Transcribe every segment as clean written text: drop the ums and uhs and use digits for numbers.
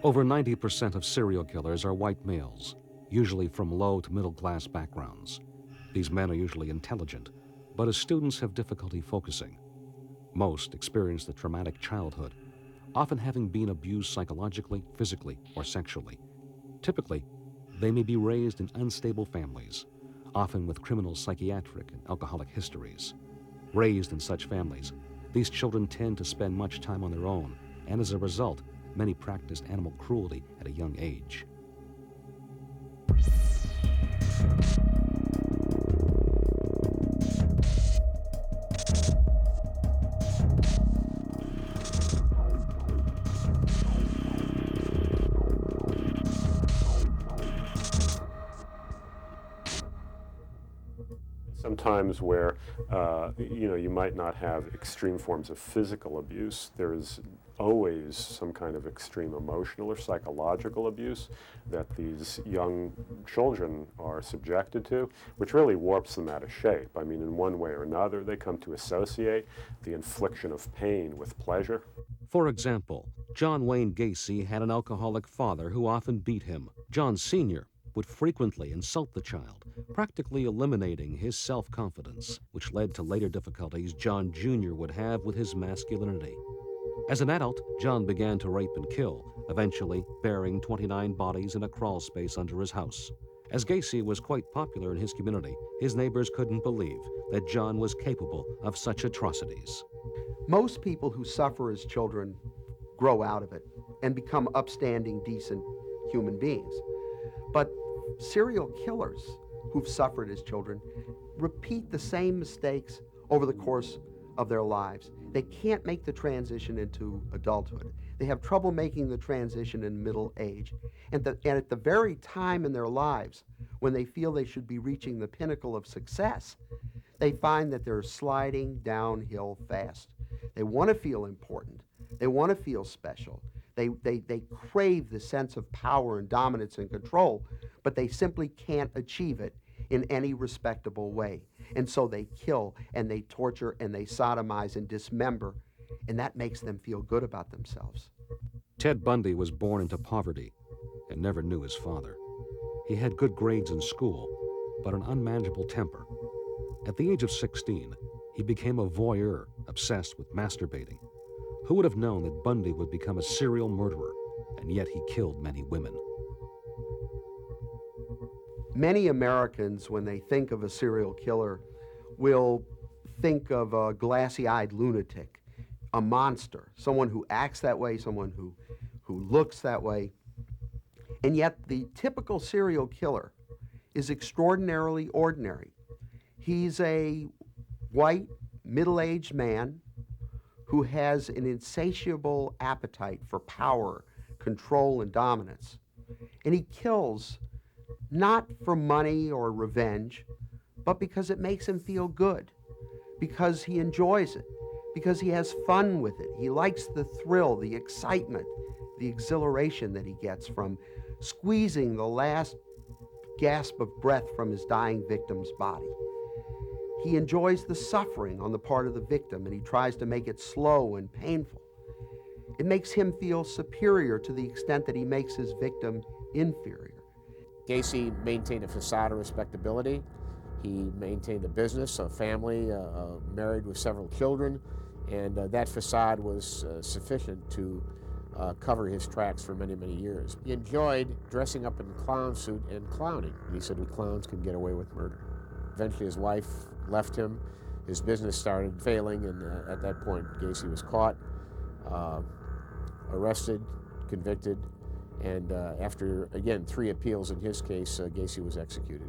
Over 90% of serial killers are white males, usually from low to middle class backgrounds. These men are usually intelligent, but as students have difficulty focusing. Most experience the traumatic childhood, often having been abused psychologically, physically, or sexually. Typically, they may be raised in unstable families, often with criminal psychiatric and alcoholic histories. Raised in such families, these children tend to spend much time on their own, and as a result, many practiced animal cruelty at a young age. Sometimes where, you might not have extreme forms of physical abuse, there is always some kind of extreme emotional or psychological abuse that these young children are subjected to, which really warps them out of shape. I mean, in one way or another, they come to associate the infliction of pain with pleasure. For example, John Wayne Gacy had an alcoholic father who often beat him. John Sr. would frequently insult the child, practically eliminating his self-confidence, which led to later difficulties John Jr. would have with his masculinity. As an adult, John began to rape and kill, eventually burying 29 bodies in a crawl space under his house. As Gacy was quite popular in his community, his neighbors couldn't believe that John was capable of such atrocities. Most people who suffer as children grow out of it and become upstanding, decent human beings. But serial killers who've suffered as children repeat the same mistakes over the course of their lives. They can't make the transition into adulthood. They have trouble making the transition in middle age. And at the very time in their lives when they feel they should be reaching the pinnacle of success, they find that they're sliding downhill fast. They want to feel important. They want to feel special. They crave the sense of power and dominance and control, but they simply can't achieve it in any respectable way. And so they kill and they torture and they sodomize and dismember, and that makes them feel good about themselves. Ted Bundy was born into poverty and never knew his father. He had good grades in school, but an unmanageable temper. At the age of 16, he became a voyeur, obsessed with masturbating. Who would have known that Bundy would become a serial murderer, and yet he killed many women? Many Americans, when they think of a serial killer, will think of a glassy-eyed lunatic, a monster, someone who acts that way, someone who looks that way. And yet the typical serial killer is extraordinarily ordinary. He's a white, middle-aged man who has an insatiable appetite for power, control, and dominance. And he kills not for money or revenge, but because it makes him feel good, because he enjoys it, because he has fun with it. He likes the thrill, the excitement, the exhilaration that he gets from squeezing the last gasp of breath from his dying victim's body. He enjoys the suffering on the part of the victim, and he tries to make it slow and painful. It makes him feel superior to the extent that he makes his victim inferior. Gacy maintained a facade of respectability. He maintained a business, a family, married with several children, and that facade was sufficient to cover his tracks for many, many years. He enjoyed dressing up in clown suit and clowning. He said clowns can get away with murder. Eventually his wife left him, his business started failing, and at that point Gacy was caught, arrested, convicted, and after, again, 3 appeals in his case, Gacy was executed.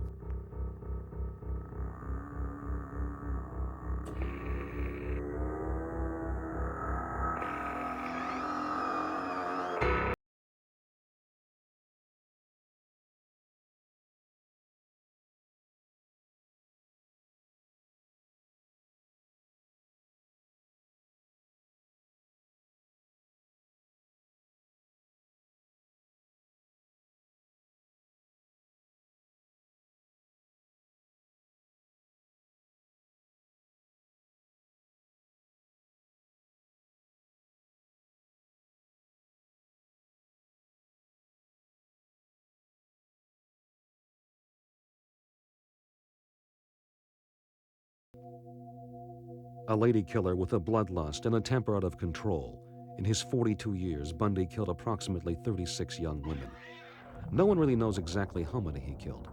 A lady killer with a bloodlust and a temper out of control. In his 42 years, Bundy killed approximately 36 young women. No one really knows exactly how many he killed,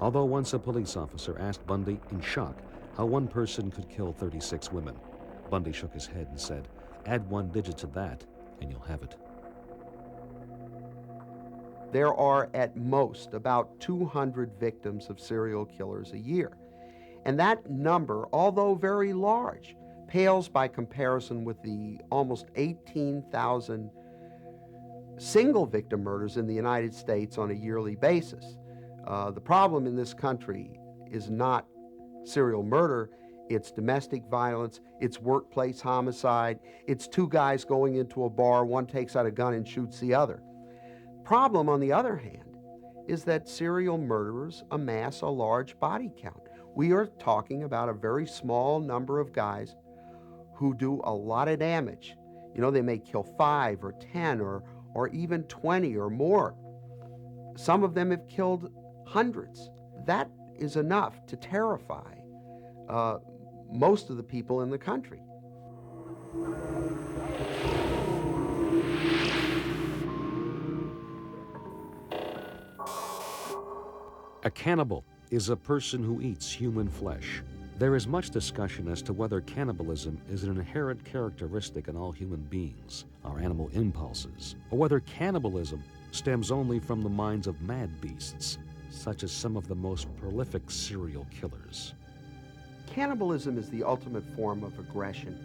although once a police officer asked Bundy, in shock, how one person could kill 36 women. Bundy shook his head and said, "Add one digit to that, and you'll have it." There are at most about 200 victims of serial killers a year. And that number, although very large, pales by comparison with the almost 18,000 single victim murders in the United States on a yearly basis. The problem in this country is not serial murder, it's domestic violence, it's workplace homicide, it's two guys going into a bar, one takes out a gun and shoots the other. Problem, on the other hand, is that serial murderers amass a large body count. We are talking about a very small number of guys who do a lot of damage. You know, they may kill 5 or 10 or even 20 or more. Some of them have killed hundreds. That is enough to terrify most of the people in the country. A cannibal is a person who eats human flesh. There is much discussion as to whether cannibalism is an inherent characteristic in all human beings, our animal impulses, or whether cannibalism stems only from the minds of mad beasts, such as some of the most prolific serial killers. Cannibalism is the ultimate form of aggression.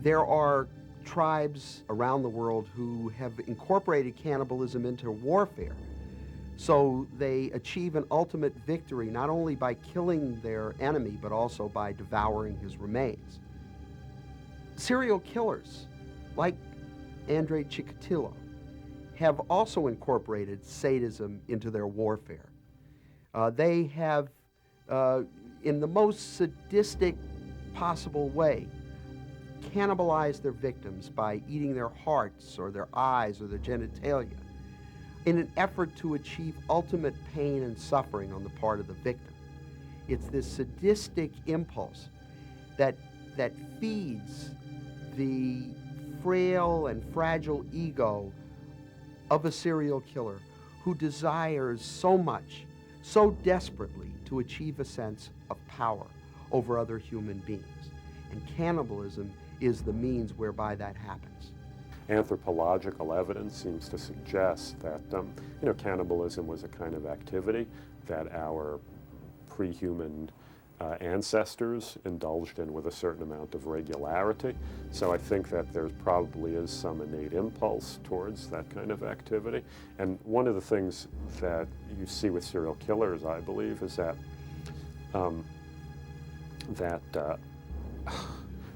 There are tribes around the world who have incorporated cannibalism into warfare. So they achieve an ultimate victory not only by killing their enemy, but also by devouring his remains. Serial killers, like Andre Chikatilo, have also incorporated sadism into their warfare. They have, in the most sadistic possible way, cannibalized their victims by eating their hearts or their eyes or their genitalia, in an effort to achieve ultimate pain and suffering on the part of the victim. It's this sadistic impulse that feeds the frail and fragile ego of a serial killer who desires so much, so desperately, to achieve a sense of power over other human beings. And cannibalism is the means whereby that happens. Anthropological evidence seems to suggest that cannibalism was a kind of activity that our pre-human ancestors indulged in with a certain amount of regularity. So I think that there probably is some innate impulse towards that kind of activity. And one of the things that you see with serial killers, I believe, is that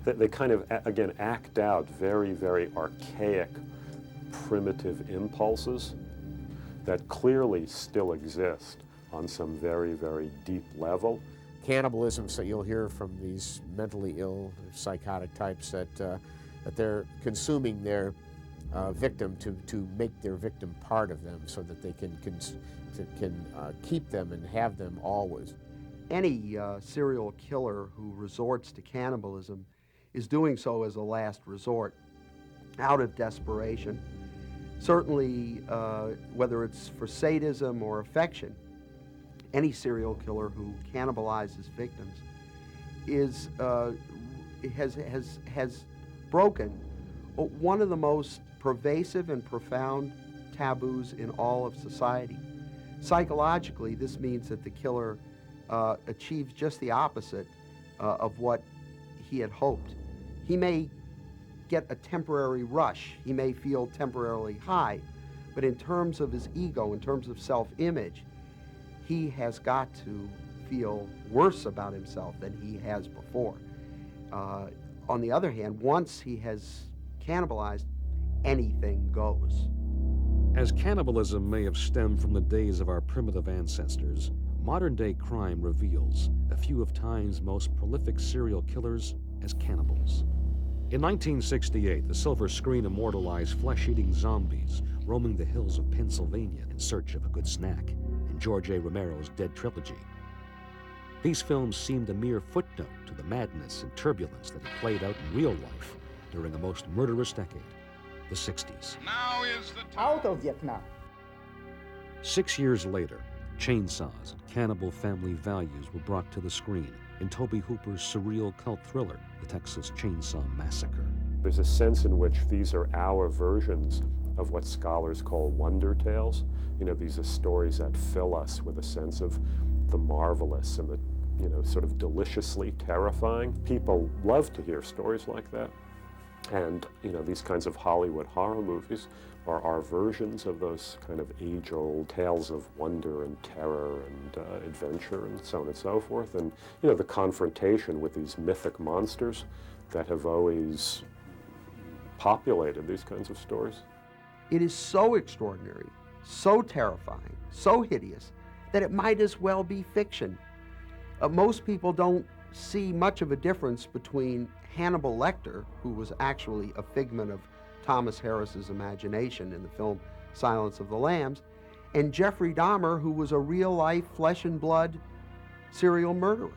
that they kind of, again, act out very, very archaic, primitive impulses that clearly still exist on some very, very deep level. Cannibalism, so you'll hear from these mentally ill, psychotic types that they're consuming their victim to make their victim part of them so that they can keep them and have them always. Any serial killer who resorts to cannibalism is doing so as a last resort, out of desperation. Certainly, whether it's for sadism or affection, any serial killer who cannibalizes victims has broken one of the most pervasive and profound taboos in all of society. Psychologically, this means that the killer achieves just the opposite of what he had hoped. He may get a temporary rush, he may feel temporarily high, but in terms of his ego, in terms of self-image, he has got to feel worse about himself than he has before. On the other hand, once he has cannibalized, anything goes. As cannibalism may have stemmed from the days of our primitive ancestors, modern-day crime reveals a few of time's most prolific serial killers as cannibals. In 1968, the silver screen immortalized flesh-eating zombies roaming the hills of Pennsylvania in search of a good snack in George A. Romero's Dead Trilogy. These films seemed a mere footnote to the madness and turbulence that had played out in real life during a most murderous decade, the 60s. Now is the time. Out of Vietnam. 6 years later, chainsaws and cannibal family values were brought to the screen in Tobe Hooper's surreal cult thriller, The Texas Chainsaw Massacre. There's a sense in which these are our versions of what scholars call wonder tales. You know, these are stories that fill us with a sense of the marvelous and the, you know, sort of deliciously terrifying. People love to hear stories like that. And, you know, these kinds of Hollywood horror movies are our versions of those kind of age-old tales of wonder and terror and adventure and so on and so forth. And, you know, the confrontation with these mythic monsters that have always populated these kinds of stories. It is so extraordinary, so terrifying, so hideous, that it might as well be fiction. Most people don't see much of a difference between Hannibal Lecter, who was actually a figment of Thomas Harris's imagination in the film Silence of the Lambs, and Jeffrey Dahmer, who was a real-life, flesh-and-blood serial murderer.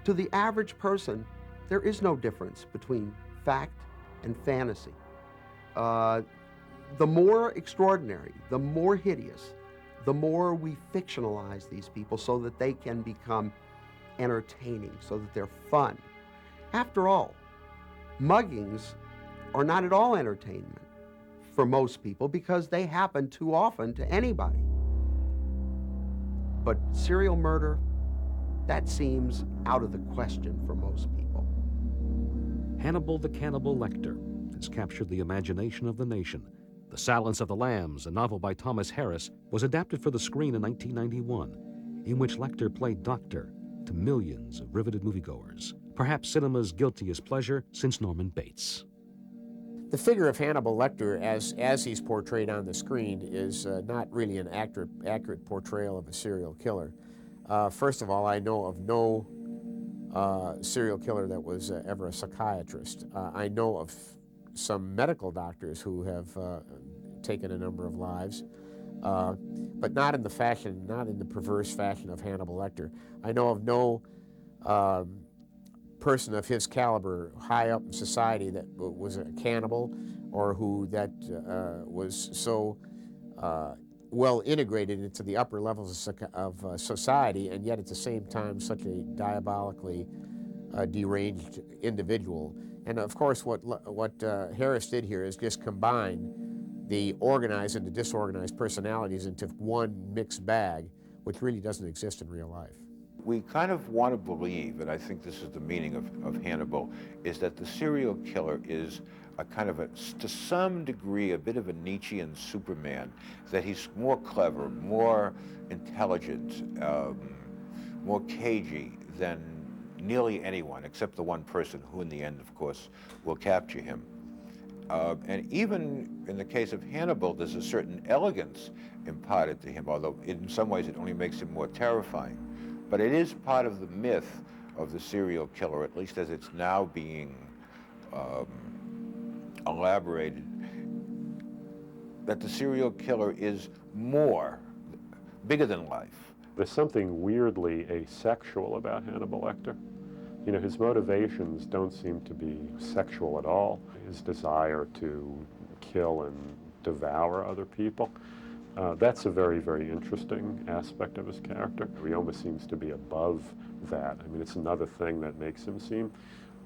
To the average person, there is no difference between fact and fantasy. The more extraordinary, the more hideous, the more we fictionalize these people so that they can become entertaining, so that they're fun. After all, muggings are not at all entertainment for most people because they happen too often to anybody. But serial murder, that seems out of the question for most people. Hannibal the Cannibal Lecter has captured the imagination of the nation. The Silence of the Lambs, a novel by Thomas Harris, was adapted for the screen in 1991, in which Lecter played doctor to millions of riveted moviegoers, perhaps cinema's guiltiest pleasure since Norman Bates. The figure of Hannibal Lecter, as he's portrayed on the screen, is not really an accurate portrayal of a serial killer. First of all, I know of no serial killer that was ever a psychiatrist. I know of some medical doctors who have taken a number of lives, but not in the perverse fashion of Hannibal Lecter. I know of no person of his caliber high up in society that was a cannibal or who that was so well integrated into the upper levels of society, and yet at the same time such a diabolically deranged individual. And of course what Harris did here is just combine the organized and the disorganized personalities into one mixed bag, which really doesn't exist in real life. We kind of want to believe, and I think this is the meaning of Hannibal, is that the serial killer is a kind of to some degree, a bit of a Nietzschean Superman, that he's more clever, more intelligent, more cagey than nearly anyone, except the one person who in the end, of course, will capture him. And even in the case of Hannibal, there's a certain elegance imparted to him, although in some ways it only makes him more terrifying. But it is part of the myth of the serial killer, at least as it's now being elaborated, that the serial killer is bigger than life. There's something weirdly asexual about Hannibal Lecter. You know, his motivations don't seem to be sexual at all. His desire to kill and devour other people. That's a very, very interesting aspect of his character. He almost seems to be above that. I mean, it's another thing that makes him seem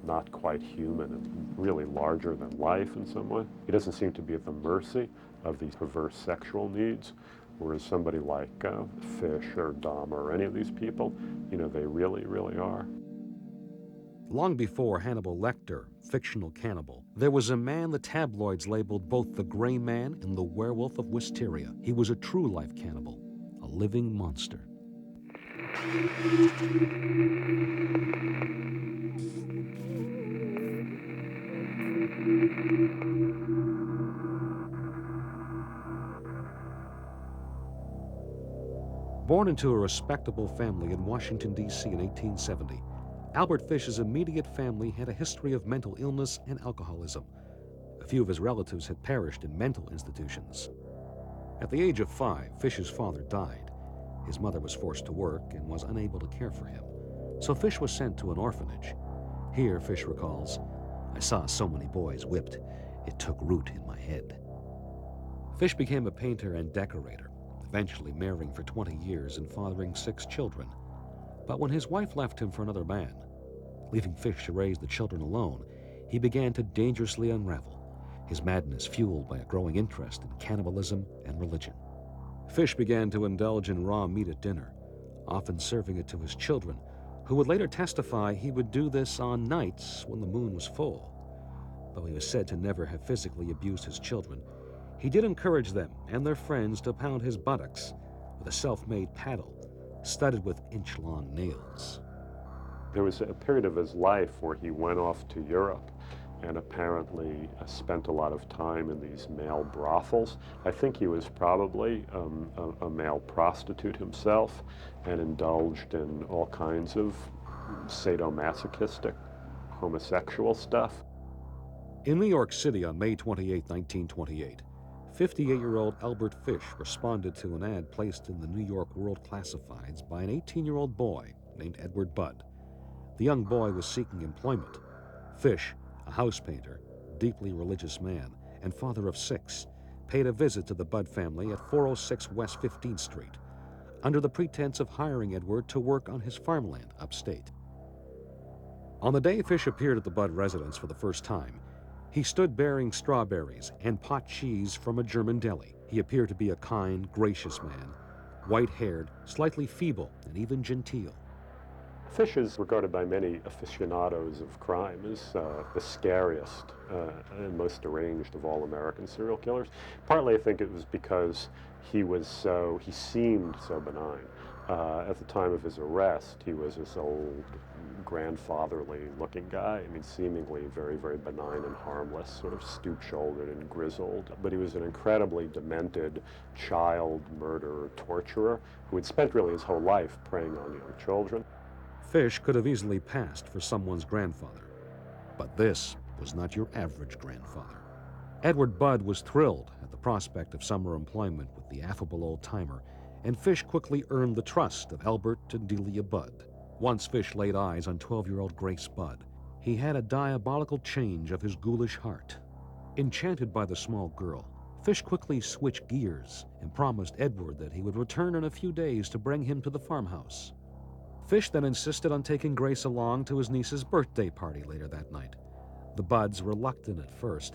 not quite human and really larger than life in some way. He doesn't seem to be at the mercy of these perverse sexual needs, whereas somebody like Fish or Dahmer or any of these people, you know, they really, really are. Long before Hannibal Lecter, fictional cannibal, there was a man the tabloids labeled both the Gray Man and the Werewolf of Wisteria. He was a true-life cannibal, a living monster. Born into a respectable family in Washington, D.C. in 1870, Albert Fish's immediate family had a history of mental illness and alcoholism. A few of his relatives had perished in mental institutions. At the age of 5, Fish's father died. His mother was forced to work and was unable to care for him. so Fish was sent to an orphanage. Here, Fish recalls, I saw so many boys whipped, it took root in my head. Fish became a painter and decorator, eventually marrying for 20 years and fathering 6 children. But when his wife left him for another man, leaving Fish to raise the children alone, he began to dangerously unravel, his madness fueled by a growing interest in cannibalism and religion. Fish began to indulge in raw meat at dinner, often serving it to his children, who would later testify he would do this on nights when the moon was full. Though he was said to never have physically abused his children, he did encourage them and their friends to pound his buttocks with a self-made paddle studded with inch-long nails. There was a period of his life where he went off to Europe and apparently spent a lot of time in these male brothels. I think he was probably a male prostitute himself and indulged in all kinds of sadomasochistic homosexual stuff. In New York City on May 28, 1928, 58-year-old Albert Fish responded to an ad placed in the New York World Classifieds by an 18-year-old boy named Edward Budd. The young boy was seeking employment. Fish, a house painter, deeply religious man, and father of 6, paid a visit to the Budd family at 406 West 15th Street, under the pretense of hiring Edward to work on his farmland upstate. On the day Fish appeared at the Budd residence for the first time, he stood bearing strawberries and pot cheese from a German deli. He appeared to be a kind, gracious man, white-haired, slightly feeble, and even genteel. Fish is regarded by many aficionados of crime as the scariest and most deranged of all American serial killers. Partly I think it was because he seemed so benign. At the time of his arrest, he was this old, grandfatherly looking guy. I mean, seemingly very, very benign and harmless, sort of stoop-shouldered and grizzled. But he was an incredibly demented child murderer, torturer, who had spent really his whole life preying on young children. Fish could have easily passed for someone's grandfather, but this was not your average grandfather. Edward Budd was thrilled at the prospect of summer employment with the affable old-timer, and Fish quickly earned the trust of Albert and Delia Budd. Once Fish laid eyes on 12-year-old Grace Budd, he had a diabolical change of his ghoulish heart. Enchanted by the small girl, Fish quickly switched gears and promised Edward that he would return in a few days to bring him to the farmhouse. Fish then insisted on taking Grace along to his niece's birthday party later that night. The Budds, reluctant at first,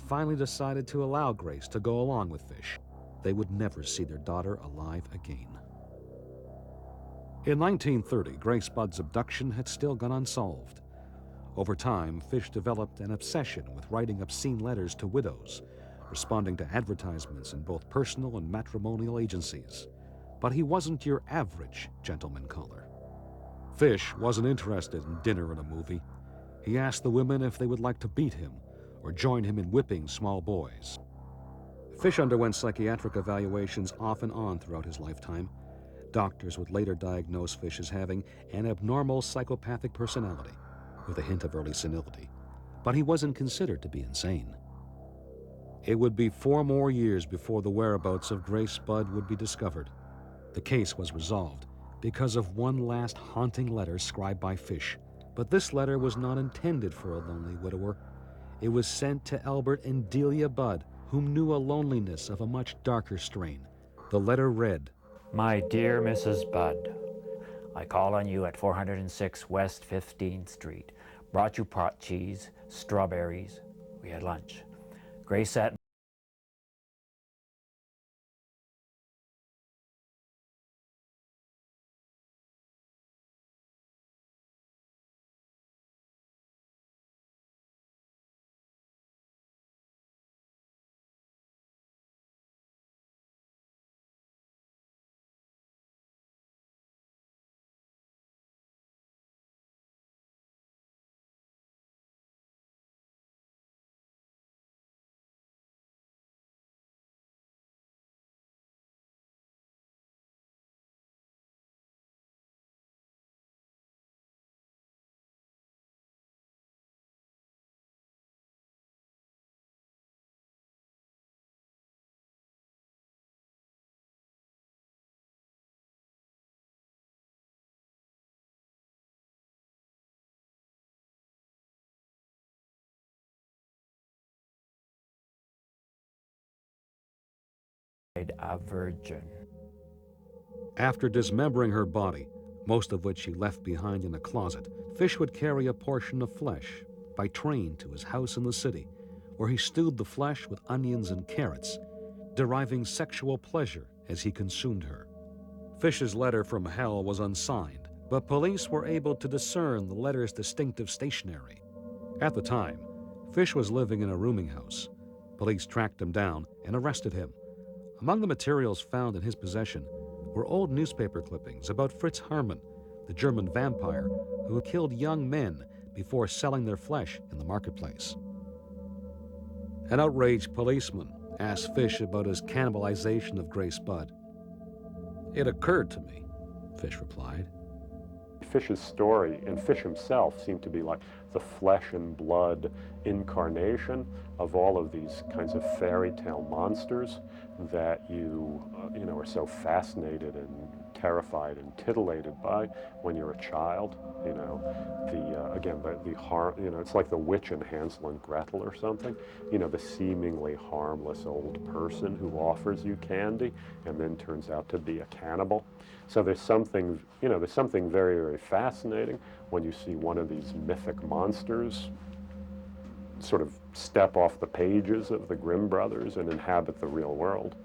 finally decided to allow Grace to go along with Fish. They would never see their daughter alive again. In 1930, Grace Budd's abduction had still gone unsolved. Over time, Fish developed an obsession with writing obscene letters to widows, responding to advertisements in both personal and matrimonial agencies. But he wasn't your average gentleman caller. Fish wasn't interested in dinner and a movie. He asked the women if they would like to beat him or join him in whipping small boys. Fish underwent psychiatric evaluations off and on throughout his lifetime. Doctors would later diagnose Fish as having an abnormal psychopathic personality with a hint of early senility, but he wasn't considered to be insane. It would be 4 more years before the whereabouts of Grace Budd would be discovered. The case was resolved because of one last haunting letter scribed by Fish, but this letter was not intended for a lonely widower. It was sent to Albert and Delia Budd, whom knew a loneliness of a much darker strain. The letter read, My dear Mrs. Budd, I call on you at 406 West 15th Street. Brought you pot cheese, strawberries. We had lunch. Grace sat died a virgin. After dismembering her body, most of which he left behind in a closet, Fish would carry a portion of flesh by train to his house in the city, where he stewed the flesh with onions and carrots, deriving sexual pleasure as he consumed her. Fish's letter from hell was unsigned, but police were able to discern the letter's distinctive stationery. At the time, Fish was living in a rooming house. Police tracked him down and arrested him. Among the materials found in his possession were old newspaper clippings about Fritz Haarmann, the German vampire who killed young men before selling their flesh in the marketplace. An outraged policeman asked Fish about his cannibalization of Grace Budd. "It occurred to me," Fish replied. Fish's story and Fish himself seemed to be like the flesh and blood incarnation of all of these kinds of fairy tale monsters that you are so fascinated and terrified and titillated by when you're a child. The harm, it's like the witch in Hansel and Gretel or something. The seemingly harmless old person who offers you candy and then turns out to be a cannibal. So there's something very, very fascinating when you see one of these mythic monsters sort of step off the pages of the Grimm brothers and inhabit the real world.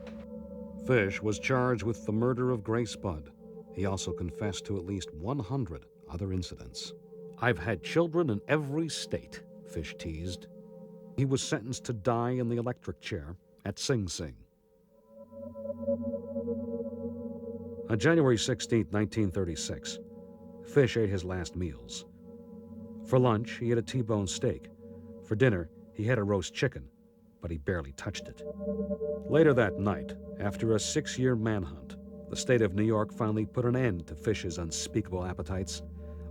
Fish was charged with the murder of Grace Budd. He also confessed to at least 100 other incidents. "I've had children in every state," Fish teased. He was sentenced to die in the electric chair at Sing Sing. On January 16, 1936, Fish ate his last meals. For lunch, he had a T-bone steak. For dinner, he had a roast chicken, but he barely touched it. Later that night, after a 6-year manhunt, the state of New York finally put an end to Fish's unspeakable appetites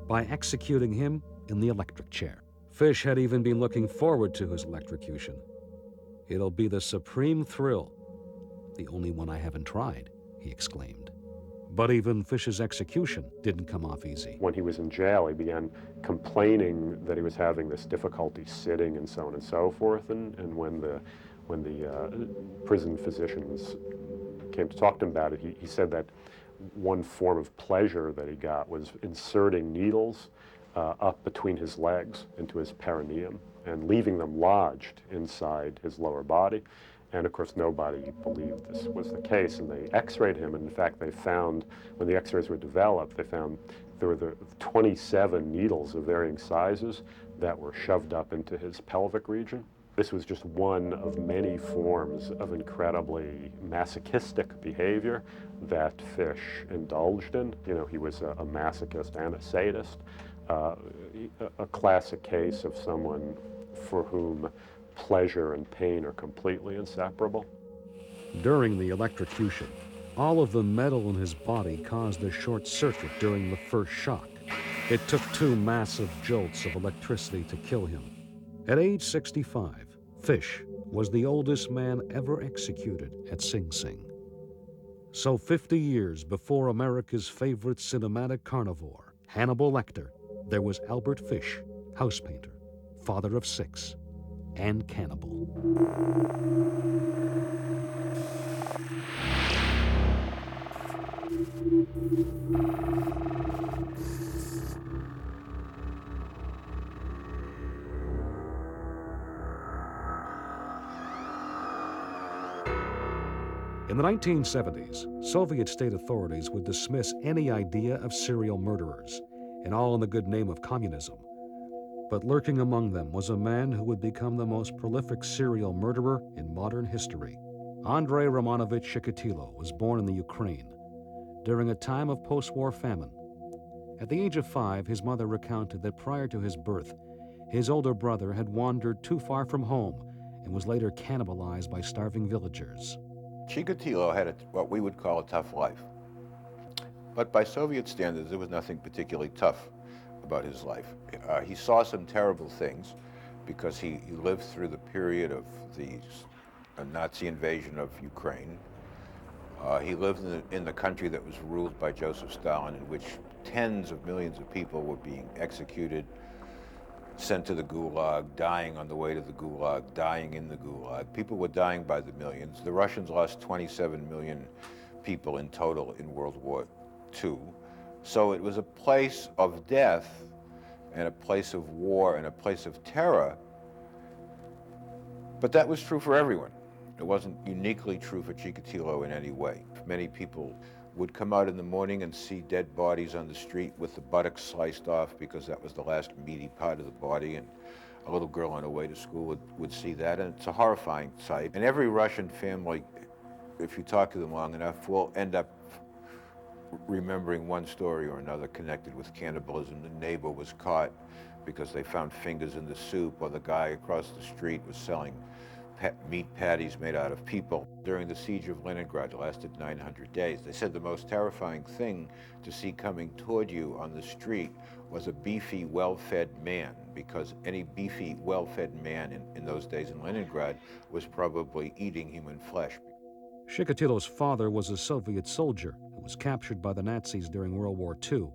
by executing him in the electric chair. Fish had even been looking forward to his electrocution. "It'll be the supreme thrill, the only one I haven't tried," he exclaimed. But even Fish's execution didn't come off easy. When he was in jail, he began complaining that he was having this difficulty sitting and so on and so forth. And when the prison physicians came to talk to him about it, he said that one form of pleasure that he got was inserting needles up between his legs into his perineum and leaving them lodged inside his lower body. And of course, nobody believed this was the case, and they x-rayed him, and in fact, they found, when the x-rays were developed, they found there were the 27 needles of varying sizes that were shoved up into his pelvic region. This was just one of many forms of incredibly masochistic behavior that Fish indulged in. He was a masochist and a sadist, a classic case of someone for whom pleasure and pain are completely inseparable. During the electrocution, all of the metal in his body caused a short circuit during the first shock. It took 2 massive jolts of electricity to kill him. At age 65, Fish was the oldest man ever executed at Sing Sing. So 50 years before America's favorite cinematic carnivore, Hannibal Lecter, there was Albert Fish, house painter, father of 6, and cannibal. In the 1970s, Soviet state authorities would dismiss any idea of serial murderers, and all in the good name of communism. But lurking among them was a man who would become the most prolific serial murderer in modern history. Andrei Romanovich Chikatilo was born in the Ukraine during a time of post-war famine. At the age of 5, his mother recounted that prior to his birth, his older brother had wandered too far from home and was later cannibalized by starving villagers. Chikatilo had what we would call a tough life. But by Soviet standards, there was nothing particularly tough about his life. He saw some terrible things because he lived through the period of the Nazi invasion of Ukraine. He lived in the country that was ruled by Joseph Stalin, in which tens of millions of people were being executed sent to the Gulag, dying on the way to the Gulag, dying in the Gulag. People were dying by the millions. The Russians lost 27 million people in total in World War II. So it was a place of death and a place of war and a place of terror. But that was true for everyone. It wasn't uniquely true for Chikatilo in any way. Many people would come out in the morning and see dead bodies on the street with the buttocks sliced off because that was the last meaty part of the body, and a little girl on her way to school would see that, and it's a horrifying sight. And every Russian family, if you talk to them long enough, will end up remembering one story or another connected with cannibalism. The neighbor was caught because they found fingers in the soup, or the guy across the street was selling meat patties made out of people. During the siege of Leningrad, it lasted 900 days. They said the most terrifying thing to see coming toward you on the street was a beefy, well-fed man, because any beefy, well-fed man in those days in Leningrad was probably eating human flesh. Chikatilo's father was a Soviet soldier who was captured by the Nazis during World War II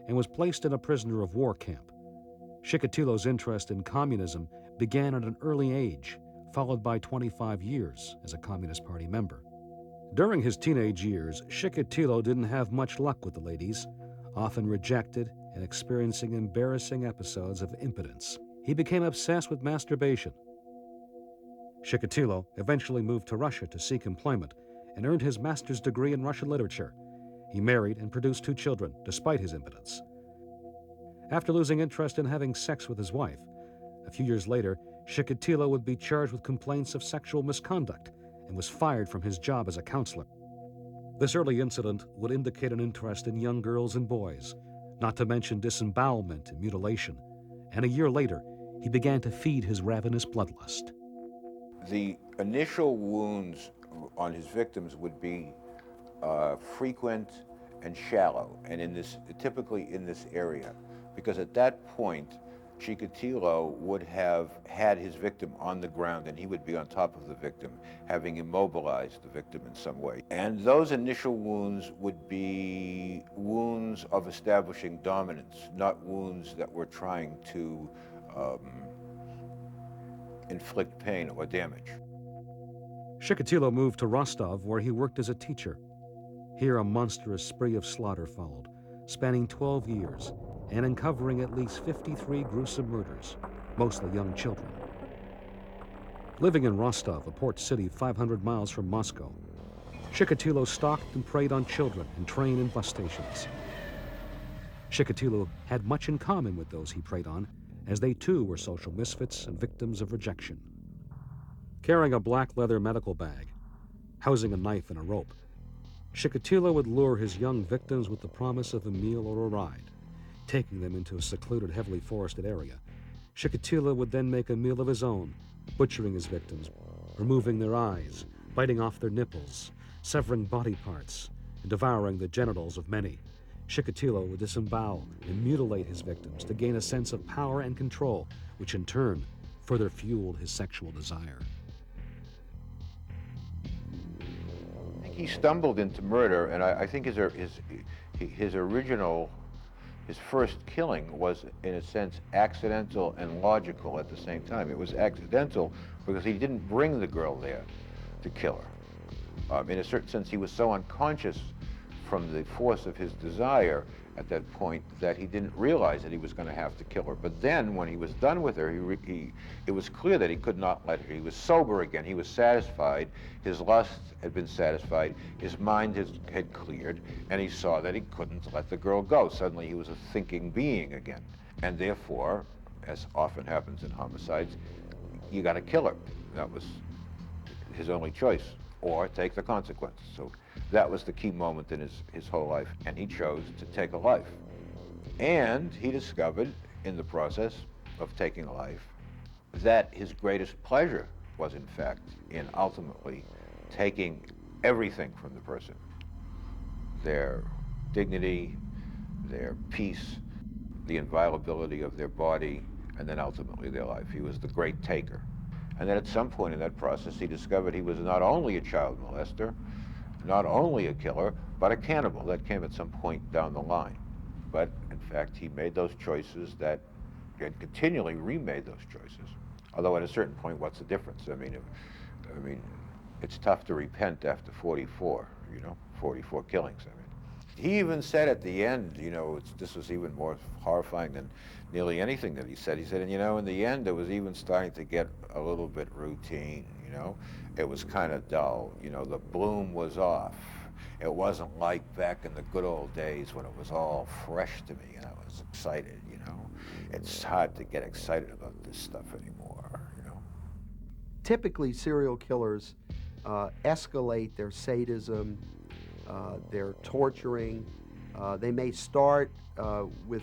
and was placed in a prisoner of war camp. Chikatilo's interest in communism began at an early age, followed by 25 years as a Communist Party member. During his teenage years, Chikatilo didn't have much luck with the ladies, often rejected and experiencing embarrassing episodes of impotence. He became obsessed with masturbation. Chikatilo eventually moved to Russia to seek employment and earned his master's degree in Russian literature. He married and produced 2 children, despite his impotence. After losing interest in having sex with his wife, a few years later, Chikatilo would be charged with complaints of sexual misconduct and was fired from his job as a counselor. This early incident would indicate an interest in young girls and boys, not to mention disembowelment and mutilation, and a year later, he began to feed his ravenous bloodlust. The initial wounds on his victims would be frequent and shallow, and typically in this area, because at that point, Chikatilo would have had his victim on the ground, and he would be on top of the victim, having immobilized the victim in some way. And those initial wounds would be wounds of establishing dominance, not wounds that were trying to inflict pain or damage. Chikatilo moved to Rostov, where he worked as a teacher. Here, a monstrous spree of slaughter followed, spanning 12 years, and uncovering at least 53 gruesome murders, mostly young children. Living in Rostov, a port city 500 miles from Moscow, Chikatilo stalked and preyed on children in train and bus stations. Chikatilo had much in common with those he preyed on, as they too were social misfits and victims of rejection. Carrying a black leather medical bag, housing a knife and a rope, Chikatilo would lure his young victims with the promise of a meal or a ride. Taking them into a secluded, heavily forested area, Chikatilo would then make a meal of his own, butchering his victims, removing their eyes, biting off their nipples, severing body parts, and devouring the genitals of many. Chikatilo would disembowel and mutilate his victims to gain a sense of power and control, which in turn further fueled his sexual desire. I think he stumbled into murder, and I think his first killing was, in a sense, accidental and logical at the same time. It was accidental because he didn't bring the girl there to kill her. In a certain sense, he was so unconscious from the force of his desire at that point that he didn't realize that he was going to have to kill her. But then, when he was done with her, it was clear that he could not let her. He was sober again. He was satisfied. His lust had been satisfied. His mind had cleared, and he saw that he couldn't let the girl go. Suddenly, he was a thinking being again. And therefore, as often happens in homicides, you got to kill her. That was his only choice, or take the consequences. So that was the key moment in his whole life, and he chose to take a life. And he discovered in the process of taking a life that his greatest pleasure was, in fact, in ultimately taking everything from the person: their dignity, their peace, the inviolability of their body, and then ultimately their life. He was the great taker. And then at some point in that process, he discovered he was not only a child molester, not only a killer, but a cannibal. That came at some point down the line. But in fact, he made those choices that and continually remade those choices. Although at a certain point, what's the difference? I mean, it's tough to repent after 44, 44 killings. I mean, he even said at the end, this was even more horrifying than nearly anything that he said. He said, and in the end, it was even starting to get a little bit routine, It was kind of dull, the bloom was off. It wasn't like back in the good old days when it was all fresh to me and I was excited, It's hard to get excited about this stuff anymore, Typically, serial killers escalate their sadism, their torturing. They may start with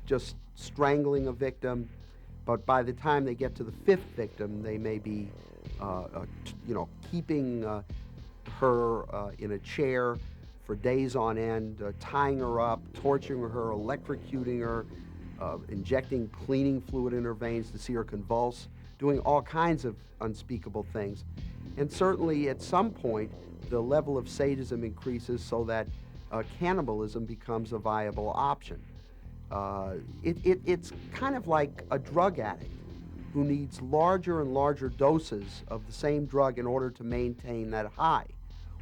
just strangling a victim, but by the time they get to the fifth victim, they may be, keeping her in a chair for days on end, tying her up, torturing her, electrocuting her, injecting cleaning fluid in her veins to see her convulse, doing all kinds of unspeakable things. And certainly at some point, the level of sadism increases so that cannibalism becomes a viable option. It's kind of like a drug addict who needs larger and larger doses of the same drug in order to maintain that high.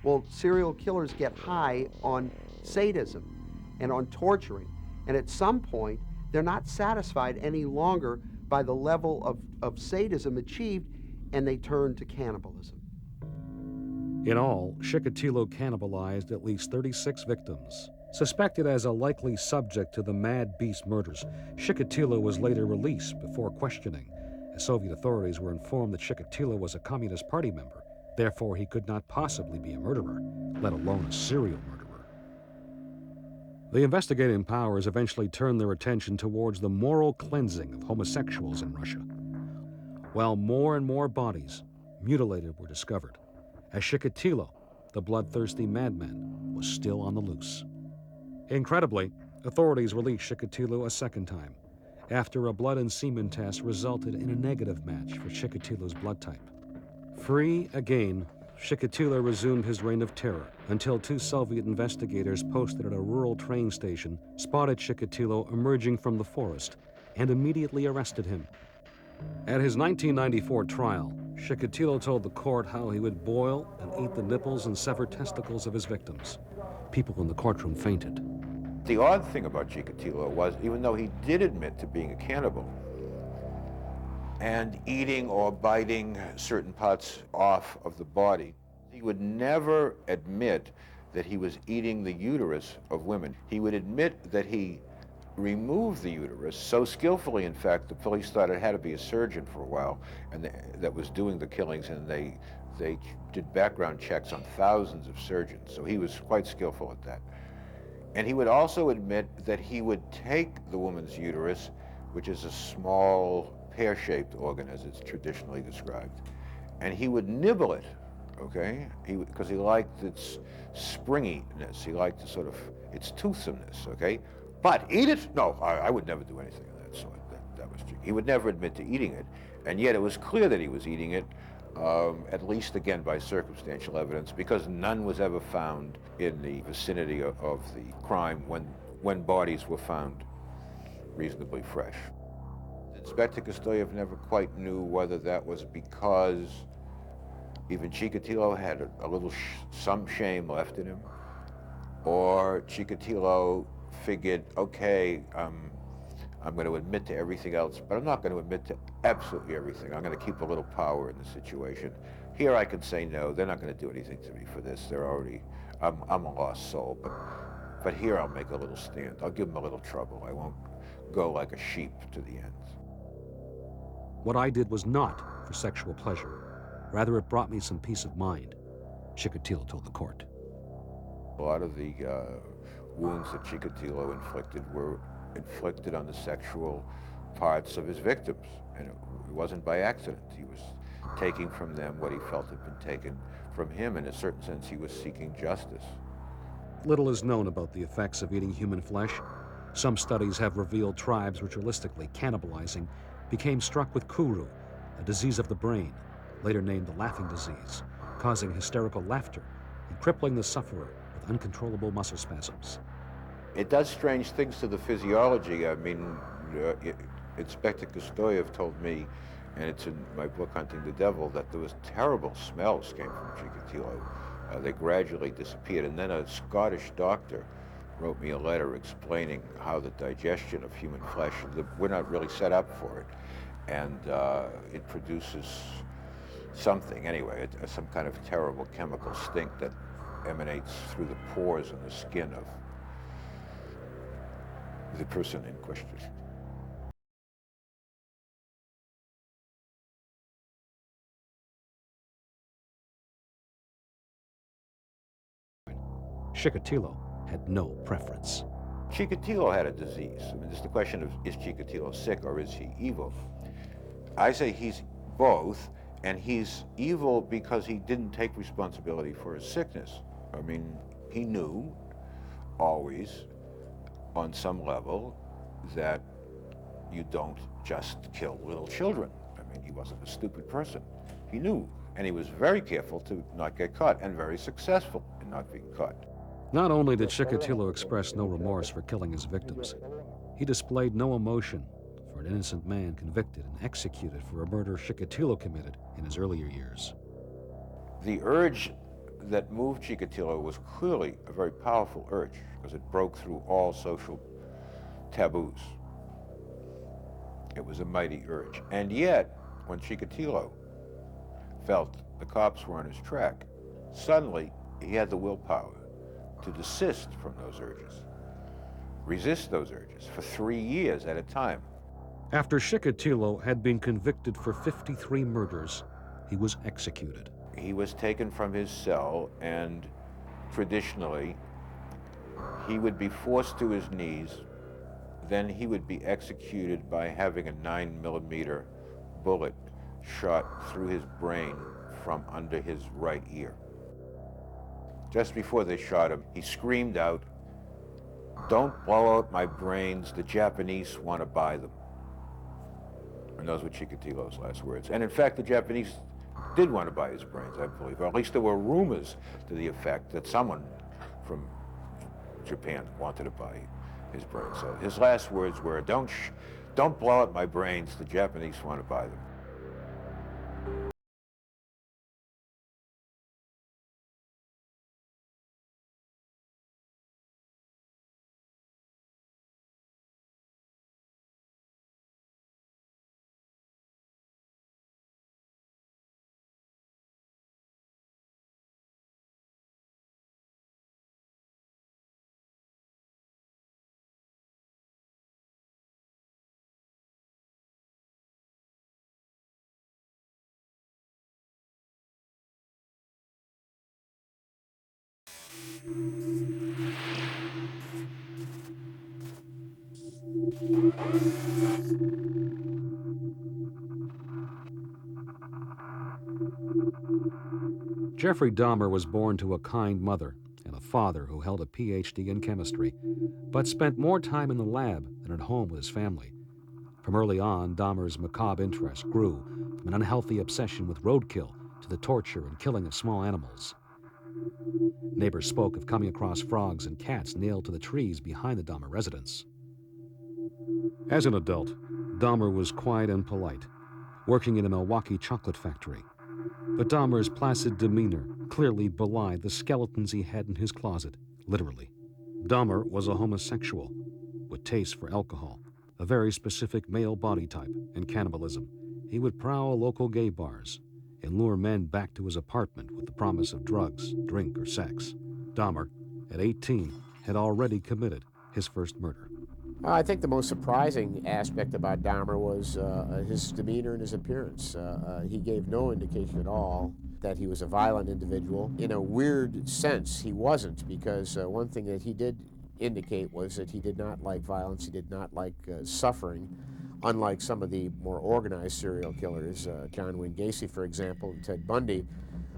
Well, serial killers get high on sadism and on torturing, and at some point, they're not satisfied any longer by the level of sadism achieved, and they turn to cannibalism. In all, Chikatilo cannibalized at least 36 victims. Suspected as a likely subject to the Mad Beast murders, Chikatilo was later released before questioning, as Soviet authorities were informed that Chikatilo was a Communist Party member. Therefore, he could not possibly be a murderer, let alone a serial murderer. The investigating powers eventually turned their attention towards the moral cleansing of homosexuals in Russia, while more and more bodies, mutilated, were discovered, as Chikatilo, the bloodthirsty madman, was still on the loose. Incredibly, authorities released Chikatilo a second time, after a blood and semen test resulted in a negative match for Chikatilo's blood type. Free again, Chikatilo resumed his reign of terror until two Soviet investigators posted at a rural train station spotted Chikatilo emerging from the forest and immediately arrested him. At his 1994 trial, Chikatilo told the court how he would boil and eat the nipples and severed testicles of his victims. People in the courtroom fainted. The odd thing about Chikatilo was, even though he did admit to being a cannibal and eating or biting certain parts off of the body, he would never admit that he was eating the uterus of women. He would admit that he removed the uterus so skillfully, in fact, the police thought it had to be a surgeon for a while and that was doing the killings, and they did background checks on thousands of surgeons, so he was quite skillful at that. And he would also admit that he would take the woman's uterus, which is a small pear-shaped organ as it's traditionally described, and he would nibble it, okay? Because he liked its springiness, he liked its toothsomeness, okay? But eat it? No, I would never do anything of that sort. That was true. He would never admit to eating it, and yet it was clear that he was eating it, at least again by circumstantial evidence, because none was ever found in the vicinity of the crime when bodies were found reasonably fresh. Inspector Kostoyev never quite knew whether that was because even Chikatilo had some shame left in him, or Chikatilo figured, okay, I'm going to admit to everything else, but I'm not going to admit to absolutely everything. I'm going to keep a little power in the situation. Here I can say no, they're not going to do anything to me for this. I'm a lost soul, but here I'll make a little stand. I'll give them a little trouble. I won't go like a sheep to the end. What I did was not for sexual pleasure. Rather, it brought me some peace of mind, Chikatilo told the court. A lot of the wounds that Chikatilo inflicted were inflicted on the sexual parts of his victims, and it wasn't by accident. He was taking from them what he felt had been taken from him. In a certain sense, he was seeking justice. Little is known about the effects of eating human flesh. Some studies have revealed tribes ritualistically cannibalizing became struck with kuru, a disease of the brain, later named the laughing disease, causing hysterical laughter and crippling the sufferer with uncontrollable muscle spasms. It does strange things to the physiology. I mean, Inspector Kostoyev told me, and it's in my book Hunting the Devil, that there was terrible smells came from Chikatilo. They gradually disappeared, and then a Scottish doctor wrote me a letter explaining how the digestion of human flesh, we're not really set up for it, and it produces something, anyway, some kind of terrible chemical stink that emanates through the pores in the skin of the person in question. Chikatilo had no preference. Chikatilo had a disease. I mean, it's the question of, is Chikatilo sick or is he evil? I say he's both, and he's evil because he didn't take responsibility for his sickness. I mean, he knew always, on some level, that you don't just kill little children. I mean, he wasn't a stupid person. He knew, and he was very careful to not get caught, and very successful in not being caught. Not only did Chikatilo express no remorse for killing his victims, he displayed no emotion for an innocent man convicted and executed for a murder Chikatilo committed in his earlier years. The urge that moved Chikatilo was clearly a very powerful urge, because it broke through all social taboos. It was a mighty urge. And yet, when Chikatilo felt the cops were on his track, suddenly he had the willpower to desist from those urges, resist those urges for 3 years at a time. After Chikatilo had been convicted for 53 murders, he was executed. He was taken from his cell, and traditionally, he would be forced to his knees. Then he would be executed by having a 9mm bullet shot through his brain from under his right ear. Just before they shot him, he screamed out, "Don't blow out my brains, the Japanese want to buy them." And those were Chikatilo's last words. And in fact, the Japanese did want to buy his brains, I believe, or at least there were rumors to the effect that someone from Japan wanted to buy his brains. So his last words were, don't blow out my brains, the Japanese want to buy them. Jeffrey Dahmer was born to a kind mother and a father who held a PhD in chemistry, but spent more time in the lab than at home with his family. From early on, Dahmer's macabre interest grew from an unhealthy obsession with roadkill to the torture and killing of small animals. Neighbors spoke of coming across frogs and cats nailed to the trees behind the Dahmer residence. As an adult, Dahmer was quiet and polite, working in a Milwaukee chocolate factory. But Dahmer's placid demeanor clearly belied the skeletons he had in his closet, literally. Dahmer was a homosexual with taste for alcohol, a very specific male body type, and cannibalism. He would prowl local gay bars and lure men back to his apartment with the promise of drugs, drink, or sex. Dahmer, at 18, had already committed his first murder. I think the most surprising aspect about Dahmer was his demeanor and his appearance. He gave no indication at all that he was a violent individual. In a weird sense, he wasn't, because one thing that he did indicate was that he did not like violence, he did not like suffering, unlike some of the more organized serial killers, John Wayne Gacy, for example, and Ted Bundy,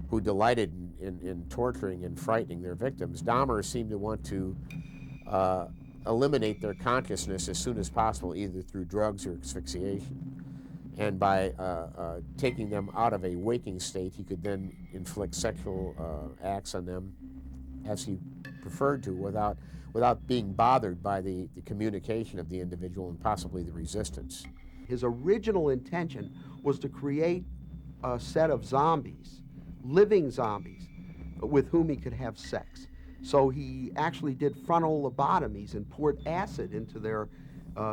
who delighted in torturing and frightening their victims. Dahmer seemed to want to eliminate their consciousness as soon as possible, either through drugs or asphyxiation. And by taking them out of a waking state, he could then inflict sexual acts on them as he preferred to, without being bothered by the communication of the individual and possibly the resistance. His original intention was to create a set of zombies, living zombies, with whom he could have sex. So he actually did frontal lobotomies and poured acid into their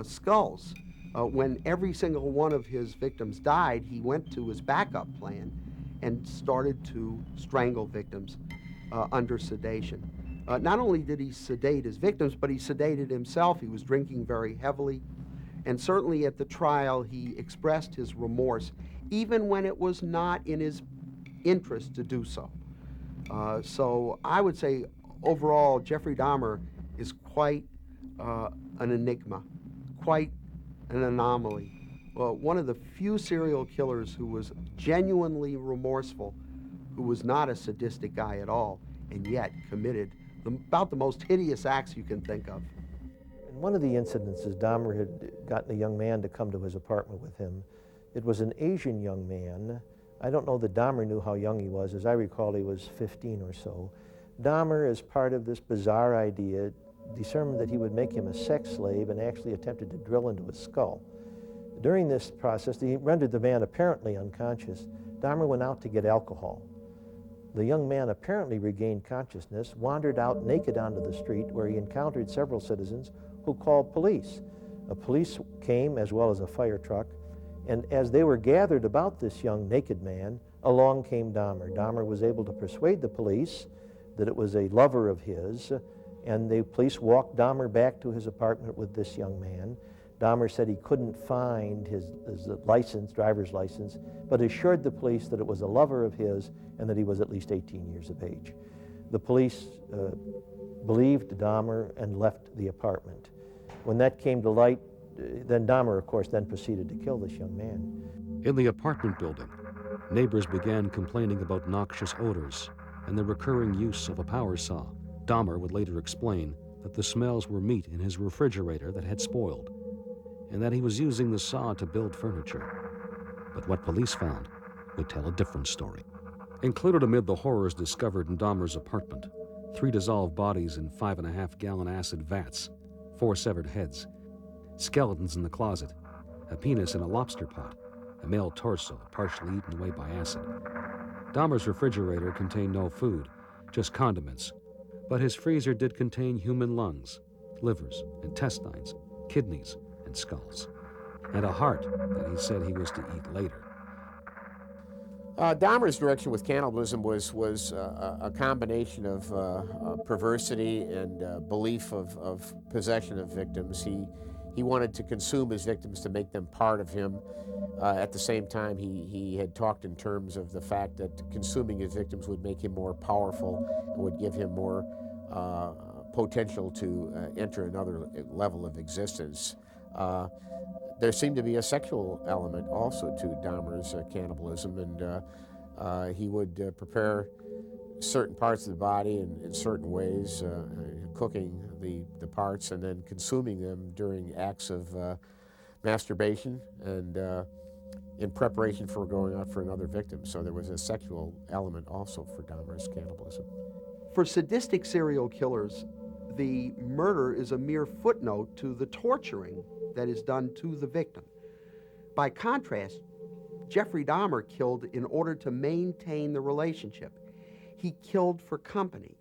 skulls. When every single one of his victims died, he went to his backup plan and started to strangle victims under sedation. Not only did he sedate his victims, but he sedated himself. He was drinking very heavily. And certainly at the trial, he expressed his remorse, even when it was not in his interest to do so. So I would say, overall, Jeffrey Dahmer is quite an enigma, quite an anomaly. One of the few serial killers who was genuinely remorseful, who was not a sadistic guy at all, and yet committed about the most hideous acts you can think of. In one of the incidences, Dahmer had gotten a young man to come to his apartment with him. It was an Asian young man. I don't know that Dahmer knew how young he was. As I recall, he was 15 or so. Dahmer, as part of this bizarre idea, determined that he would make him a sex slave and actually attempted to drill into his skull. During this process, he rendered the man apparently unconscious. Dahmer went out to get alcohol. The young man apparently regained consciousness, wandered out naked onto the street where he encountered several citizens who called police. A police came, as well as a fire truck, and as they were gathered about this young naked man, along came Dahmer. Dahmer was able to persuade the police that it was a lover of his, and the police walked Dahmer back to his apartment with this young man. Dahmer said he couldn't find his license, driver's license, but assured the police that it was a lover of his and that he was at least 18 years of age. The police believed Dahmer and left the apartment. When that came to light, then Dahmer, of course, then proceeded to kill this young man. In the apartment building, neighbors began complaining about noxious odors and the recurring use of a power saw. Dahmer would later explain that the smells were meat in his refrigerator that had spoiled, and that he was using the saw to build furniture. But what police found would tell a different story. Included amid the horrors discovered in Dahmer's apartment, 3 dissolved bodies in 5.5-gallon acid vats, 4 severed heads, skeletons in the closet, a penis in a lobster pot, a male torso partially eaten away by acid. Dahmer's refrigerator contained no food, just condiments, but his freezer did contain human lungs, livers, intestines, kidneys, and skulls, and a heart that he said he was to eat later. Dahmer's direction with cannibalism was a combination of perversity and belief of possession of victims. He wanted to consume his victims to make them part of him. At the same time, he had talked in terms of the fact that consuming his victims would make him more powerful and would give him more potential to enter another level of existence. There seemed to be a sexual element also to Dahmer's cannibalism, and he would prepare certain parts of the body in certain ways, cooking the parts and then consuming them during acts of masturbation and in preparation for going out for another victim. So there was a sexual element also for Dahmer's cannibalism. For sadistic serial killers, the murder is a mere footnote to the torturing that is done to the victim. By contrast, Jeffrey Dahmer killed in order to maintain the relationship. He killed for company.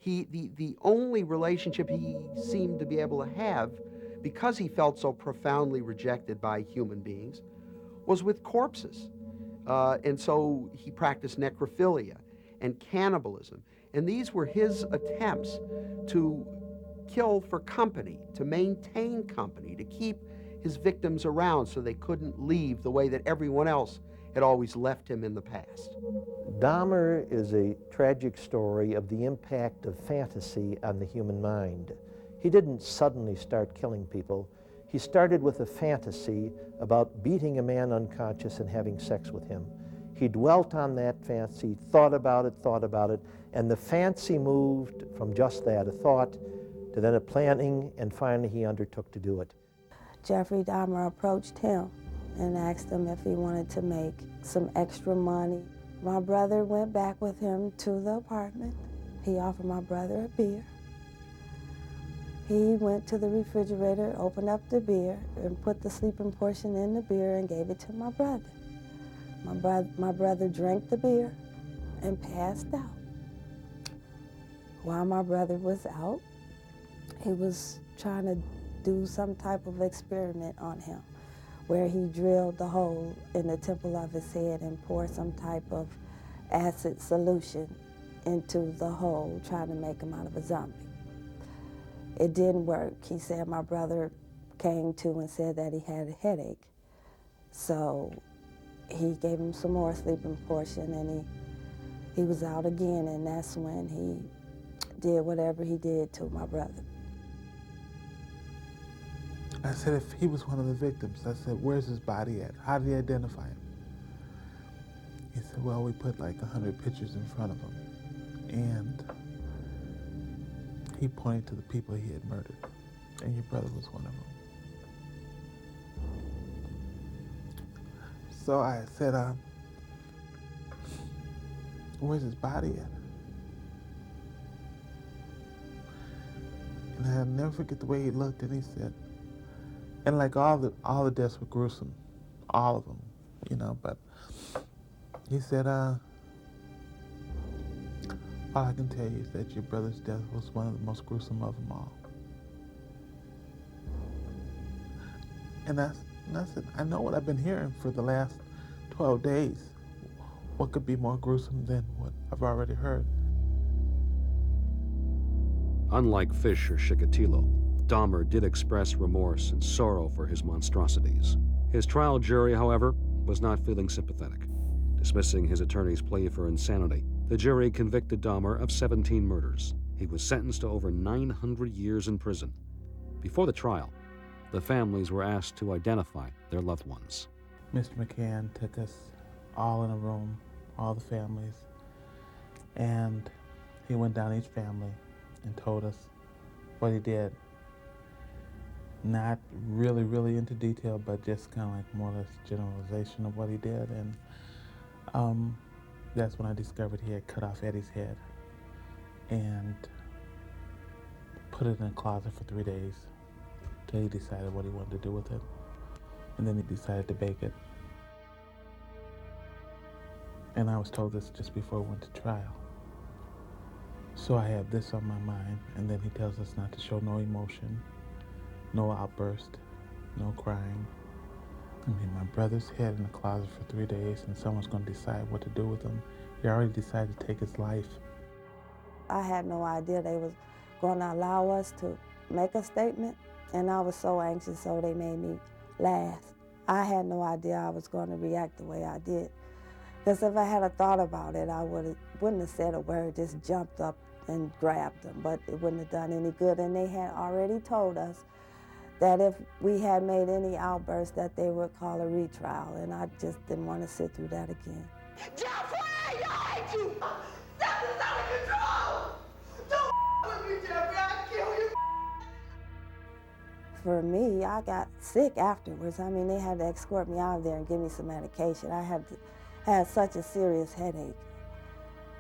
The only relationship he seemed to be able to have, because he felt so profoundly rejected by human beings, was with corpses. And so he practiced necrophilia and cannibalism. And these were his attempts to kill for company, to maintain company, to keep his victims around so they couldn't leave the way that everyone else had always left him in the past. Dahmer is a tragic story of the impact of fantasy on the human mind. He didn't suddenly start killing people. He started with a fantasy about beating a man unconscious and having sex with him. He dwelt on that fantasy, thought about it, and the fancy moved from just that, a thought, to then a planning, and finally he undertook to do it. Jeffrey Dahmer approached him and asked him if he wanted to make some extra money. My brother went back with him to the apartment. He offered my brother a beer. He went to the refrigerator, opened up the beer, and put the sleeping portion in the beer and gave it to my brother. My brother drank the beer and passed out. While my brother was out, he was trying to do some type of experiment on him, where he drilled the hole in the temple of his head and poured some type of acid solution into the hole, trying to make him out of a zombie. It didn't work. He said my brother came to and said that he had a headache. So he gave him some more sleeping portion, and he was out again, and that's when he did whatever he did to my brother. I said, if he was one of the victims, I said, where's his body at? How did he identify him? He said, well, we put like 100 pictures in front of him. And he pointed to the people he had murdered. And your brother was one of them. So I said, where's his body at? And I'll never forget the way he looked, and he said, and like all the deaths were gruesome, all of them, you know, but he said, all I can tell you is that your brother's death was one of the most gruesome of them all. And I said, I know what I've been hearing for the last 12 days. What could be more gruesome than what I've already heard? Unlike Fish or Chikatilo, Dahmer did express remorse and sorrow for his monstrosities. His trial jury, however, was not feeling sympathetic. Dismissing his attorney's plea for insanity, the jury convicted Dahmer of 17 murders. He was sentenced to over 900 years in prison. Before the trial, the families were asked to identify their loved ones. Mr. McCann took us all in a room, all the families, and he went down each family and told us what he did. Not really into detail, but just kind of like more or less generalization of what he did. And that's when I discovered he had cut off Eddie's head and put it in a closet for 3 days till he decided what he wanted to do with it. And then he decided to bake it. And I was told this just before we went to trial. So I had this on my mind, and then he tells us not to show no emotion, no outburst, no crying. I mean, my brother's head in the closet for 3 days, and someone's going to decide what to do with him. He already decided to take his life. I had no idea they was going to allow us to make a statement, and I was so anxious, so they made me laugh. I had no idea I was going to react the way I did. Because if I had a thought about it, I wouldn't have said a word, just jumped up and grabbed them, but it wouldn't have done any good. And they had already told us that if we had made any outbursts that they would call a retrial, and I just didn't want to sit through that again. Jeff, where are you? I hate you! Something's out of control! Don't with me, Jeffrey, I'll kill you! For me, I got sick afterwards. I mean, they had to escort me out of there and give me some medication. I had such a serious headache.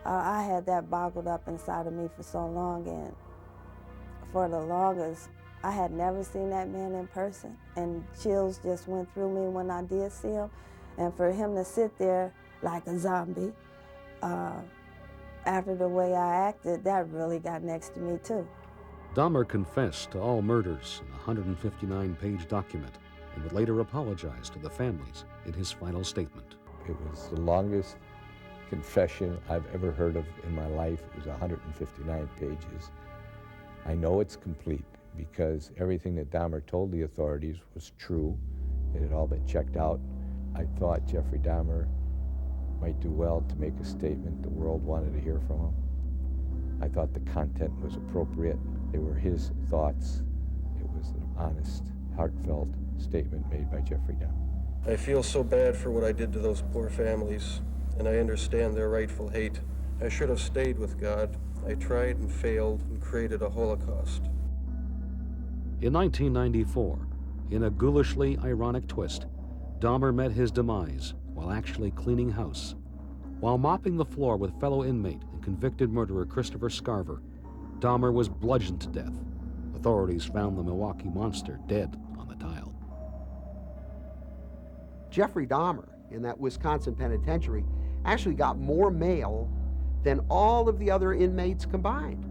I had that boggled up inside of me for so long, and for the longest, I had never seen that man in person, and chills just went through me when I did see him. And for him to sit there like a zombie, after the way I acted, that really got next to me too. Dahmer confessed to all murders in a 159-page document and would later apologize to the families in his final statement. It was the longest confession I've ever heard of in my life. It was 159 pages. I know it's complete because everything that Dahmer told the authorities was true. It had all been checked out. I thought Jeffrey Dahmer might do well to make a statement the world wanted to hear from him. I thought the content was appropriate. They were his thoughts. It was an honest, heartfelt statement made by Jeffrey Dahmer. I feel so bad for what I did to those poor families, and I understand their rightful hate. I should have stayed with God. I tried and failed and created a Holocaust. In 1994, in a ghoulishly ironic twist, Dahmer met his demise while actually cleaning house. While mopping the floor with fellow inmate and convicted murderer Christopher Scarver, Dahmer was bludgeoned to death. Authorities found the Milwaukee monster dead on the tile. Jeffrey Dahmer in that Wisconsin penitentiary actually got more mail than all of the other inmates combined.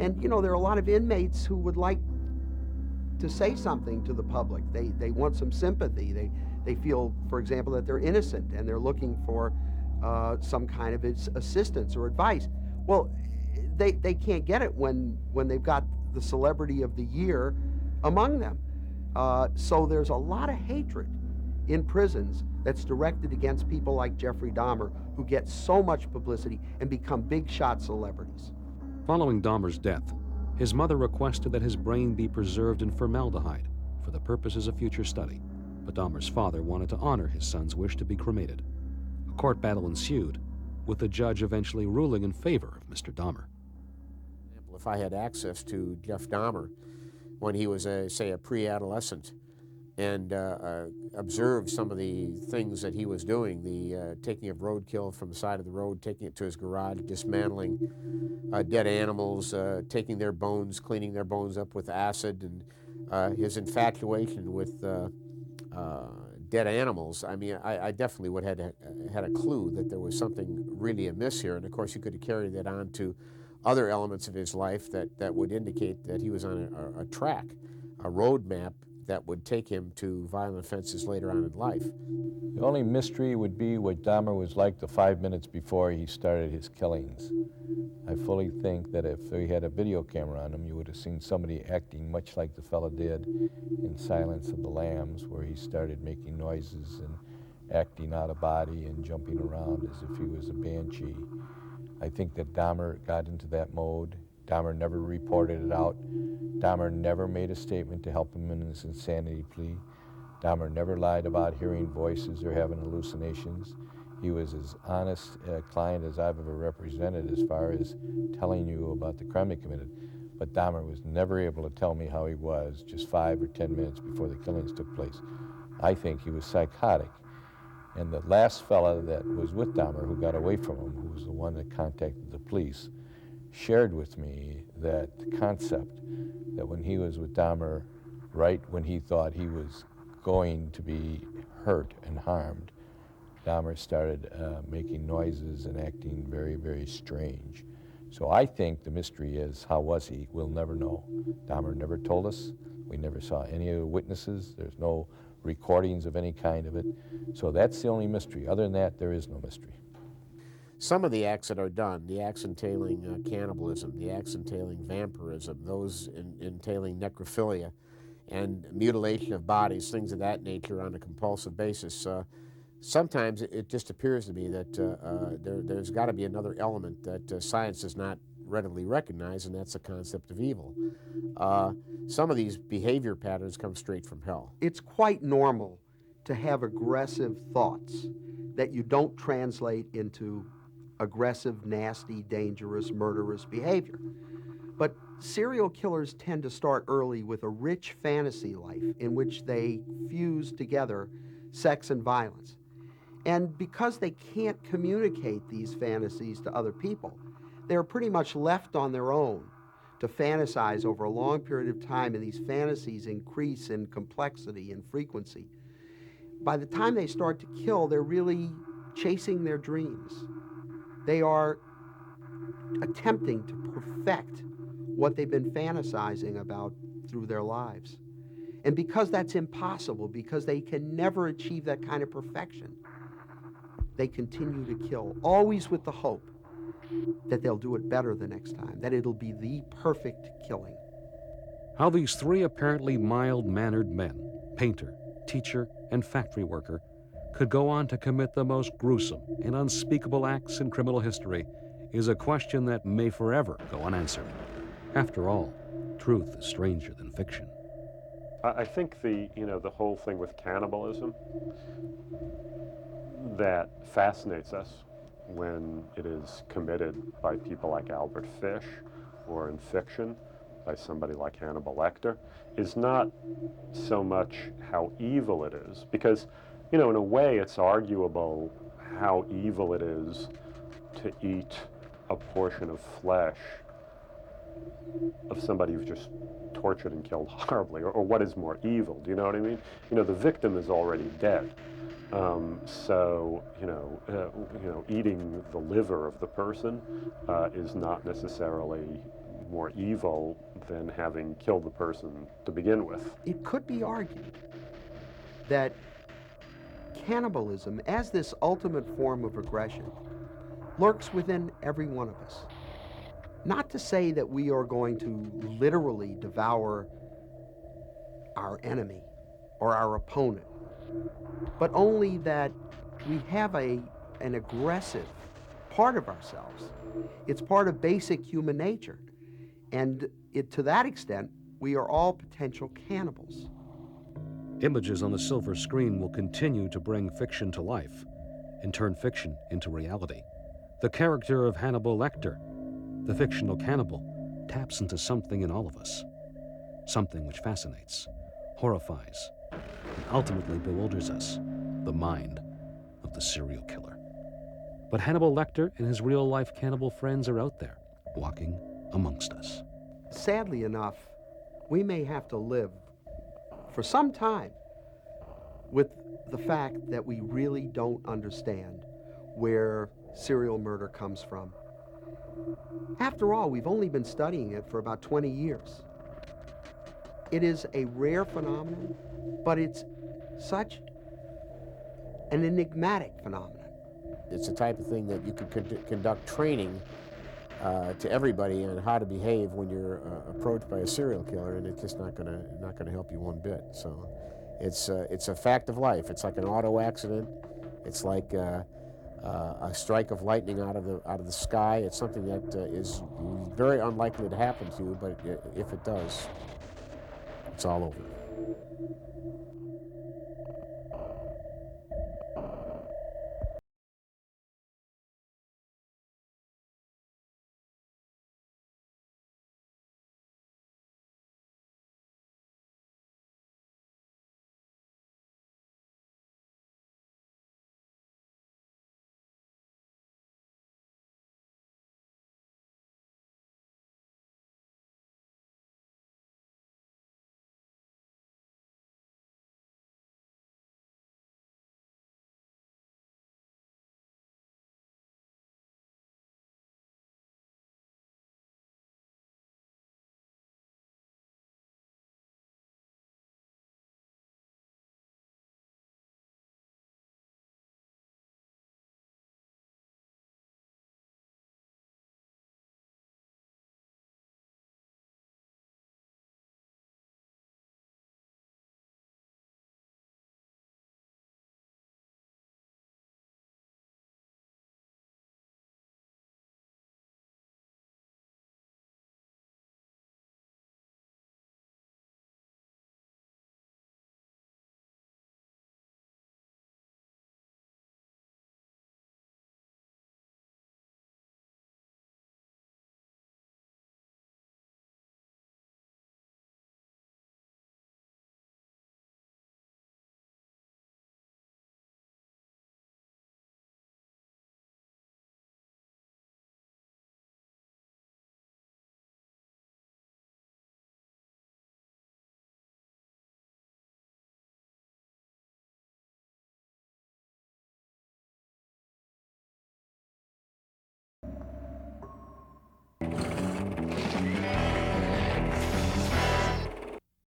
And you know, there are a lot of inmates who would like to say something to the public. They want some sympathy. They feel, for example, that they're innocent and they're looking for some kind of assistance or advice. Well, they can't get it when they've got the celebrity of the year among them. So there's a lot of hatred in prisons that's directed against people like Jeffrey Dahmer, who get so much publicity and become big shot celebrities. Following Dahmer's death, his mother requested that his brain be preserved in formaldehyde for the purposes of future study, but Dahmer's father wanted to honor his son's wish to be cremated. A court battle ensued, with the judge eventually ruling in favor of Mr. Dahmer. If I had access to Jeff Dahmer when he was, say, a pre-adolescent, and observed some of the things that he was doing, the taking of roadkill from the side of the road, taking it to his garage, dismantling dead animals, taking their bones, cleaning their bones up with acid, and his infatuation with dead animals. I mean, I definitely would have had a clue that there was something really amiss here. And of course, you could have carried that on to other elements of his life that would indicate that he was on a track, a road map that would take him to violent offenses later on in life. The only mystery would be what Dahmer was like the 5 minutes before he started his killings. I fully think that if he had a video camera on him, you would have seen somebody acting much like the fellow did in Silence of the Lambs, where he started making noises and acting out of body and jumping around as if he was a banshee. I think that Dahmer got into that mode. Dahmer never reported it out. Dahmer never made a statement to help him in his insanity plea. Dahmer never lied about hearing voices or having hallucinations. He was as honest a client as I've ever represented as far as telling you about the crime he committed. But Dahmer was never able to tell me how he was just 5 or 10 minutes before the killings took place. I think he was psychotic. And the last fella that was with Dahmer who got away from him, who was the one that contacted the police, shared with me that concept that when he was with Dahmer, right when he thought he was going to be hurt and harmed, Dahmer started making noises and acting very, very strange. So I think the mystery is, how was he? We'll never know. Dahmer never told us. We never saw any of the witnesses. There's no recordings of any kind of it. So that's the only mystery. Other than that, there is no mystery. Some of the acts that are done, the acts entailing cannibalism, the acts entailing vampirism, those entailing necrophilia and mutilation of bodies, things of that nature on a compulsive basis, sometimes it just appears to me that there's got to be another element that science does not readily recognize, and that's the concept of evil. Some of these behavior patterns come straight from hell. It's quite normal to have aggressive thoughts that you don't translate into aggressive, nasty, dangerous, murderous behavior. But serial killers tend to start early with a rich fantasy life in which they fuse together sex and violence. And because they can't communicate these fantasies to other people, they're pretty much left on their own to fantasize over a long period of time, and these fantasies increase in complexity and frequency. By the time they start to kill, they're really chasing their dreams. They are attempting to perfect what they've been fantasizing about through their lives. And because that's impossible, because they can never achieve that kind of perfection, they continue to kill, always with the hope that they'll do it better the next time, that it'll be the perfect killing. How these three apparently mild-mannered men, painter, teacher, and factory worker, could go on to commit the most gruesome and unspeakable acts in criminal history is a question that may forever go unanswered. After all, truth is stranger than fiction. I think the whole thing with cannibalism that fascinates us when it is committed by people like Albert Fish, or in fiction by somebody like Hannibal Lecter, is not so much how evil it is, because in a way it's arguable how evil it is to eat a portion of flesh of somebody who's just tortured and killed horribly, or what is more evil? Do you know what I mean? You know, the victim is already dead. So eating the liver of the person is not necessarily more evil than having killed the person to begin with. It could be argued that cannibalism, as this ultimate form of aggression, lurks within every one of us. Not to say that we are going to literally devour our enemy or our opponent, but only that we have an aggressive part of ourselves. It's part of basic human nature. And to that extent, we are all potential cannibals. Images on the silver screen will continue to bring fiction to life and turn fiction into reality. The character of Hannibal Lecter, the fictional cannibal, taps into something in all of us, something which fascinates, horrifies, and ultimately bewilders us, the mind of the serial killer. But Hannibal Lecter and his real-life cannibal friends are out there, walking amongst us. Sadly enough, we may have to live for some time with the fact that we really don't understand where serial murder comes from. After all, we've only been studying it for about 20 years. It is a rare phenomenon, but it's such an enigmatic phenomenon. It's the type of thing that you can conduct training to everybody on how to behave when you're approached by a serial killer, and it's just not gonna help you one bit. So it's a fact of life. It's like an auto accident. It's like a strike of lightning out of the sky. It's something that is very unlikely to happen to you, but if it does, it's all over.